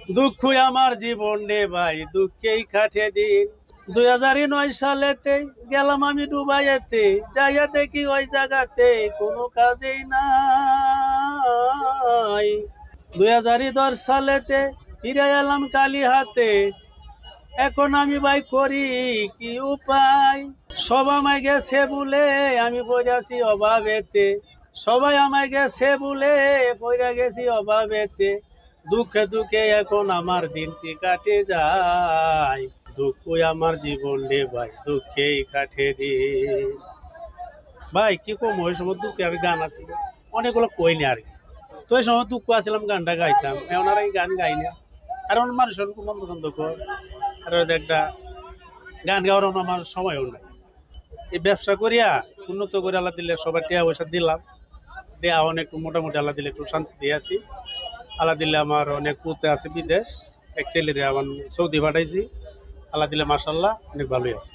দুঃখই আমার জীবন রে ভাই, দুঃখেই কাটে দিন। 2009 সালেতে গেলাম আমি দুবাইতে, যাইয়া দেখি ওই জায়গাতে কোনো কাজেই নাই। 2010 সালেতে ফিরে এলাম কালি হাতে, এখন আমি ভাই করি কি উপায়? সব আমায় গেছে বলে আমি পড়ে অভাবেতে, সবাই আমায় গেছে বলে পড়ে গেছি অভাবেতে। দুঃখে দুঃখে এখন আমার দিনটি কাটে যায়, দুঃখই আমার জীবন রে ভাই, দুঃখেই কাটে দিন। ভাই কি কম, ওই সময় দুঃখের গান আছিল অনেকগুলো, কইনি আর কি। তো ওই সময় দুঃখ আসলাম, গানটা গাইতাম, এখন আর এই গান গাই না। কারণ মানুষের মন পছন্দ কর, আর একটা গান গাওয়ার আমার সময়ও নাই। এই ব্যবসা করিয়া উন্নত করে আল্লাহ দিলে সবার টিয়া পয়সা দিলাম, দেয়া অনেক মোটামুটি আল্লাহ দিলে একটু শান্তি দিয়ে আছি। আল্লাহ দিলে আমার অনেক পুতে আছে বিদেশ, এক ছেলেরে আমার সৌদি পাঠাইছি, আল্লাহ দিলে মার্শাল্লাহ অনেক ভালোই আছে।